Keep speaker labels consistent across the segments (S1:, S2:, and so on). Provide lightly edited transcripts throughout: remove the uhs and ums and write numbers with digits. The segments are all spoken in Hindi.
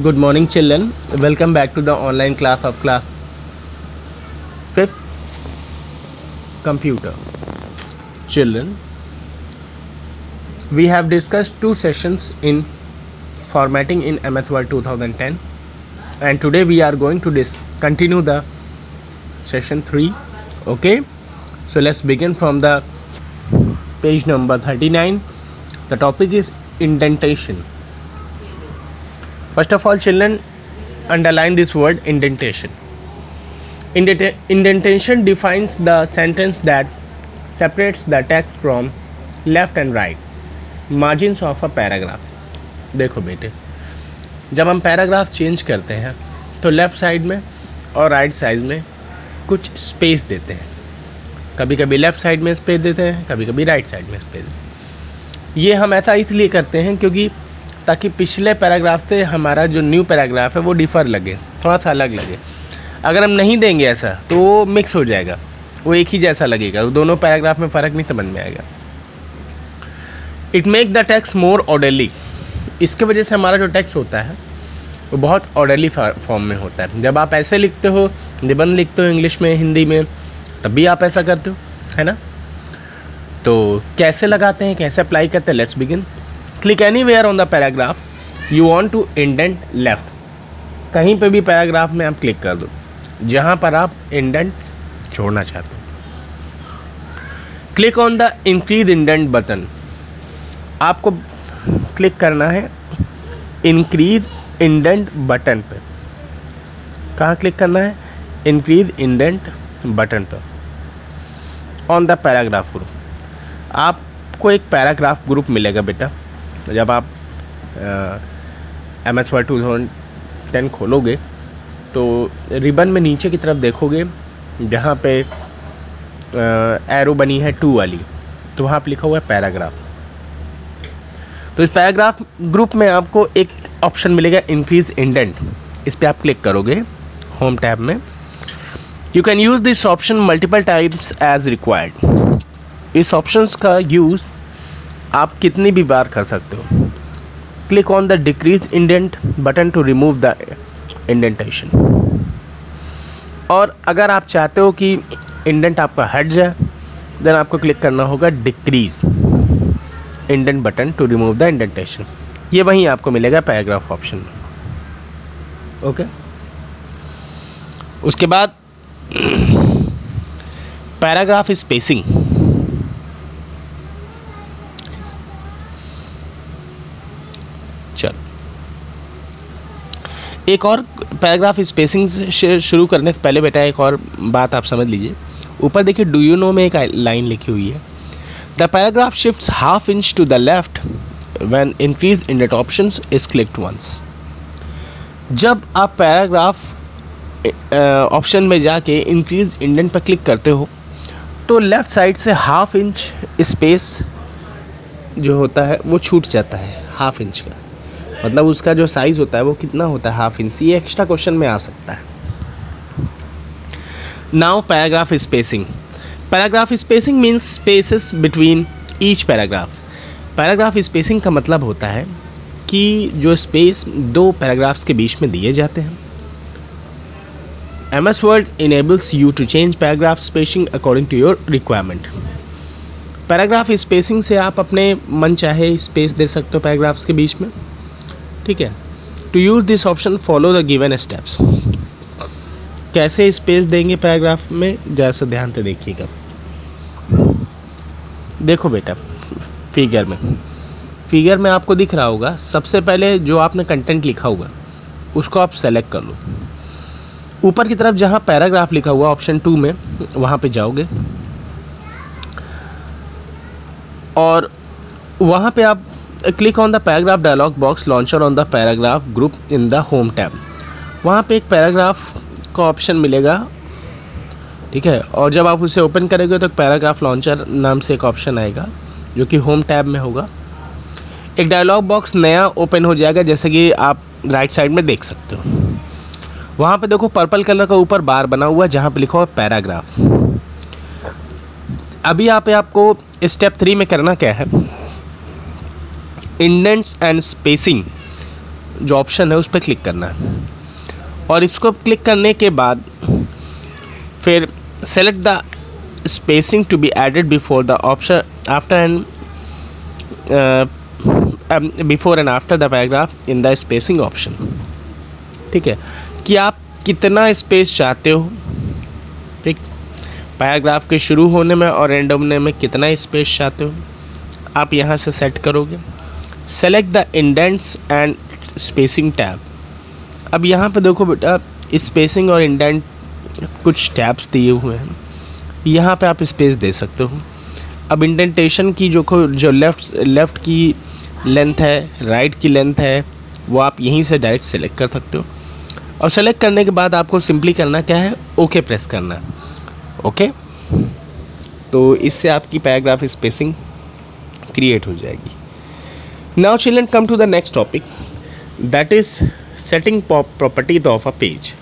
S1: Good morning, children. Welcome back to the online class of class 5th Computer. Children, we have discussed 2 sessions in formatting in MS Word 2010, and today we are going to continue the session 3. Okay, so let's begin from the page number 39. The topic is indentation. First of all, children, underline this word indentation. Indentation defines the sentence that separates the text from left and right margins of a paragraph. देखो बेटे, जब हम पैराग्राफ चेंज करते हैं तो लेफ्ट साइड में और राइट साइड में कुछ स्पेस देते हैं. कभी कभी लेफ्ट साइड में स्पेस देते हैं, कभी कभी राइट साइड में स्पेस देते हैं. ये हम ऐसा इसलिए करते हैं क्योंकि ताकि पिछले पैराग्राफ से हमारा जो न्यू पैराग्राफ है वो डिफर लगे, थोड़ा सा अलग लगे. अगर हम नहीं देंगे ऐसा तो वो मिक्स हो जाएगा, वो एक ही जैसा लगेगा, दोनों पैराग्राफ में फ़र्क नहीं समझ में आएगा. It make the text more orderly. इसके वजह से हमारा जो टेक्स्ट होता है वो बहुत ऑर्डरली फॉर्म में होता है. जब आप ऐसे लिखते हो, निबंध लिखते हो इंग्लिश में, हिंदी में, तब भी आप ऐसा करते हो, है ना. तो कैसे लगाते हैं, कैसे अप्लाई करते हैं, let's begin. Click anywhere on the paragraph you want to indent left. कहीं पे भी पैराग्राफ में आप क्लिक कर दो जहां पर आप इंडेंट छोड़ना चाहते हो. Click on the increase indent button. आपको क्लिक करना है इंक्रीज इंडेंट बटन पे. कहाँ क्लिक करना है? इंक्रीज इंडेंट बटन पर ऑन द पैराग्राफ ग्रुप. आपको एक पैराग्राफ ग्रुप मिलेगा बेटा. जब आप MS Word 2010 खोलोगे तो रिबन में नीचे की तरफ देखोगे जहाँ पे एरो बनी है 2 वाली, तो वहाँ पे लिखा हुआ है पैराग्राफ. तो इस पैराग्राफ ग्रुप में आपको एक ऑप्शन मिलेगा इंक्रीज इंडेंट. इस पर आप क्लिक करोगे होम टैब में. You can use this option multiple times as required. इस ऑप्शंस का यूज़ आप कितनी भी बार कर सकते हो. Click on the decrease indent button to remove the indentation. और अगर आप चाहते हो कि इंडेंट आपका हट जाए, देन आपको क्लिक करना होगा decrease indent button to remove the indentation. ये वहीं आपको मिलेगा पैराग्राफ ऑप्शन में. ओके, उसके बाद पैराग्राफ स्पेसिंग. चल, एक और पैराग्राफ स्पेसिंग से शुरू करने से पहले बेटा एक और बात आप समझ लीजिए. ऊपर देखिए डू यू नो में एक लाइन लिखी हुई है. The paragraph shifts half inch to the left when increase indent options is clicked once. जब आप पैराग्राफ ऑप्शन में जाके इंक्रीज इंडेंट पर क्लिक करते हो तो लेफ्ट साइड से हाफ इंच स्पेस जो होता है वो छूट जाता है. हाफ इंच का मतलब उसका जो साइज होता है वो कितना होता है? Half inch. ये एक्स्ट्रा क्वेश्चन में आ सकता है. Now paragraph spacing. Paragraph spacing means spaces between each paragraph. Paragraph spacing का मतलब होता है कि जो स्पेस 2 पैराग्राफ्स के बीच में दिए जाते हैं. MS Word enables you to change paragraph spacing according to your requirement. Paragraph spacing से आप अपने मन चाहे स्पेस दे सकते हो पैराग्राफ्स के बीच में. ठीक है. To use this option follow the given steps. कैसे स्पेस देंगे पैराग्राफ में, जैसे ध्यान से देखिएगा. देखो बेटा, फिगर में आपको दिख रहा होगा. सबसे पहले जो आपने कंटेंट लिखा होगा उसको आप सेलेक्ट कर लो. ऊपर की तरफ जहाँ पैराग्राफ लिखा हुआ ऑप्शन 2 में, वहाँ पे जाओगे और वहाँ पे आप click on the paragraph dialog box launcher on the paragraph group in the home tab. वहाँ पे एक पैराग्राफ का ऑप्शन मिलेगा. ठीक है. और जब आप उसे ओपन करेंगे तो पैराग्राफ लॉन्चर नाम से एक ऑप्शन आएगा जो कि होम टैब में होगा. एक डायलॉग बॉक्स नया ओपन हो जाएगा जैसे कि आप राइट साइड में देख सकते हो. वहाँ पे देखो पर्पल कलर का ऊपर बार बना हुआ जहाँ पे लिखा हुआ पैराग्राफ. अभी यहाँ पे आपको स्टेप 3 में करना क्या है, इंडेंट्स एंड स्पेसिंग जो ऑप्शन है उस पर क्लिक करना है, और इसको क्लिक करने के बाद फिर select the spacing to be added before the option after and before and after the paragraph in the spacing option. ठीक है, कि आप कितना स्पेस चाहते हो, ठीक, पैराग्राफ के शुरू होने में और एंड होने में कितना स्पेस चाहते हो, आप यहाँ से सेट करोगे। Select the indents and spacing tab. अब यहाँ पे देखो बेटा, स्पेसिंग और इंडेंट कुछ टैब्स दिए हुए हैं, यहाँ पे आप स्पेस दे सकते हो। अब इंडेंटेशन की जो लेफ़्ट की लेंथ है, राइट की लेंथ है, वो आप यहीं से डायरेक्ट सेलेक्ट कर सकते हो। और सेलेक्ट करने के बाद आपको सिंपली करना क्या है, ओके प्रेस करना है। ओके, तो इससे आपकी पैराग्राफ स्पेसिंग क्रिएट हो जाएगी। Now children, come to the next topic, that is setting properties of a page.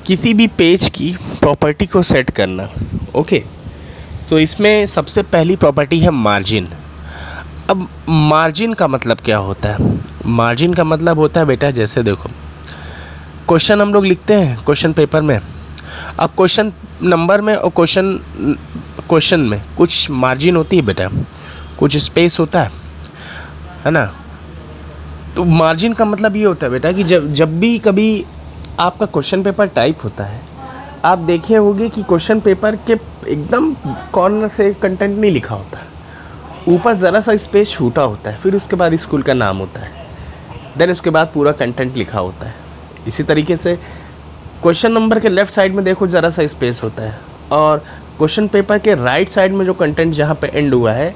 S1: किसी भी पेज की प्रॉपर्टी को सेट करना। ओके, तो इसमें सबसे पहली प्रॉपर्टी है मार्जिन। अब मार्जिन का मतलब क्या होता है? मार्जिन का मतलब होता है बेटा, जैसे देखो क्वेश्चन हम लोग लिखते हैं क्वेश्चन पेपर में, अब क्वेश्चन नंबर में और क्वेश्चन में कुछ मार्जिन होती है बेटा, कुछ स्पेस होता है ना। तो मार्जिन का मतलब ये होता है बेटा कि जब भी कभी आपका क्वेश्चन पेपर टाइप होता है, आप देखे होंगे कि क्वेश्चन पेपर के एकदम कॉर्नर से कंटेंट नहीं लिखा होता है, ऊपर ज़रा सा स्पेस छूटा होता है, फिर उसके बाद स्कूल का नाम होता है, देन उसके बाद पूरा कंटेंट लिखा होता है। इसी तरीके से क्वेश्चन नंबर के लेफ़्ट साइड में देखो ज़रा सा स्पेस होता है, और क्वेश्चन पेपर के राइट साइड में जो कंटेंट जहाँ पे एंड हुआ है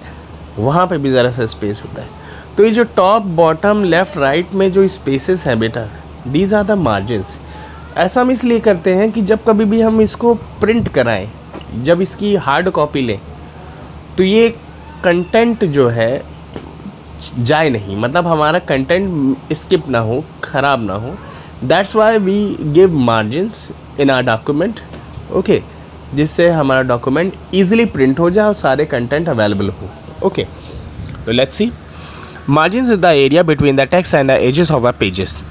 S1: वहाँ पे भी ज़रा सा स्पेस होता है। तो ये जो टॉप बॉटम लेफ़्ट राइट में जो स्पेसेस हैं बेटा, दीज आर द मार्जिन्स। ऐसा हम इसलिए करते हैं कि जब कभी भी हम इसको प्रिंट कराएं, जब इसकी हार्ड कॉपी लें, तो ये कंटेंट जो है जाए नहीं, मतलब हमारा कंटेंट स्किप ना हो, ख़राब ना हो। That's why we give margins in our document. Okay, जिससे हमारा डॉक्यूमेंट ईजिली प्रिंट हो जाए और सारे कंटेंट अवेलेबल हो। ओके, तो let's see. Margins is the area between the text and the edges of a pages.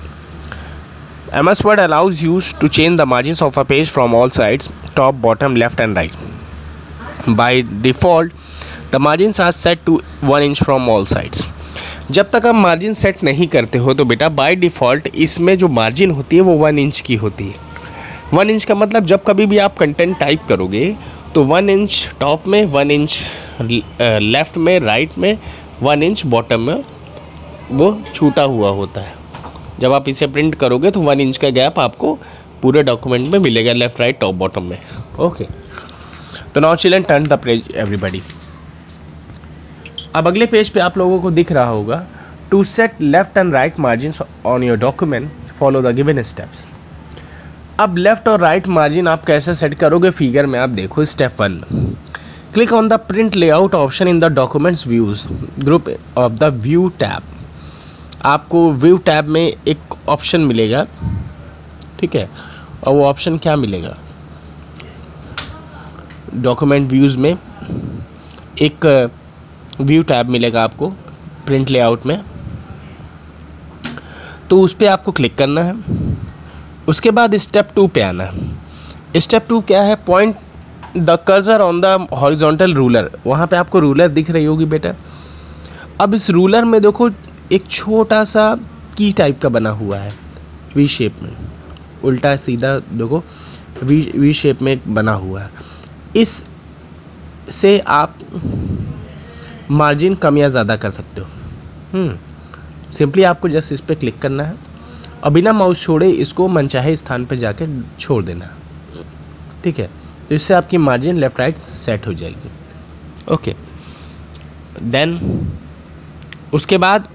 S1: MS Word allows you to change the margins of a page from all sides, top, bottom, left and right. By default, the margins are set to 1 inch from all sides. जब तक आप मार्जिन सेट नहीं करते हो तो बेटा बाय डिफ़ॉल्ट इसमें जो मार्जिन होती है वो 1 इंच की होती है। 1 इंच का मतलब जब कभी भी आप कंटेंट टाइप करोगे तो 1 इंच टॉप में, 1 इंच लेफ़्ट में, राइट में, 1 इंच बॉटम में वो छूटा हुआ होता है। जब आप इसे प्रिंट करोगे तो 1 इंच का गैप आपको पूरे डॉक्यूमेंट में मिलेगा, लेफ्ट राइट टॉप बॉटम में। ओके, तो now children turn the page everybody. अब अगले पेज पे आप लोगों को दिख रहा होगा, to set left and right margins on your document follow the given steps. अब लेफ्ट और राइट मार्जिन आप कैसे सेट करोगे, फिगर में आप देखो। Step 1, click on the print layout option in the documents views group of the view tab. आपको व्यू टैब में एक ऑप्शन मिलेगा, ठीक है, और वो ऑप्शन क्या मिलेगा, डॉक्यूमेंट व्यूज़ में एक व्यू टैब मिलेगा आपको प्रिंट लेआउट में। तो उस पर आपको क्लिक करना है। उसके बाद स्टेप 2 पे आना है। स्टेप 2 क्या है, point the cursor on the horizontal ruler. वहाँ पे आपको रूलर दिख रही होगी बेटा। अब इस रूलर में देखो एक छोटा सा की टाइप का बना हुआ है, वी शेप में, उल्टा सीधा देखो वी शेप में बना हुआ है। इस से आप मार्जिन कम या ज़्यादा कर सकते हो। सिंपली आपको जस्ट इस पर क्लिक करना है और बिना माउस छोड़े इसको मनचाहे स्थान पर जाके छोड़ देना है, ठीक है। तो इससे आपकी मार्जिन लेफ्ट राइट सेट हो जाएगी। ओके, देन उसके बाद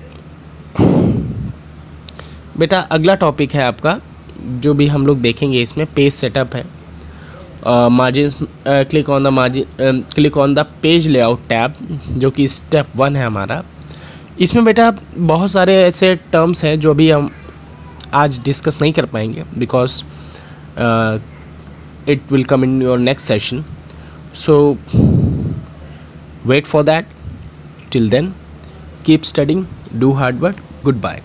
S1: बेटा अगला टॉपिक है आपका, जो भी हम लोग देखेंगे इसमें पेज सेटअप है। Margins, click on the page layout tab, जो कि स्टेप 1 है हमारा। इसमें बेटा बहुत सारे ऐसे टर्म्स हैं जो अभी हम आज डिस्कस नहीं कर पाएंगे, because it will come in your next session, so wait for that. Till then, keep studying, do hard work. Goodbye.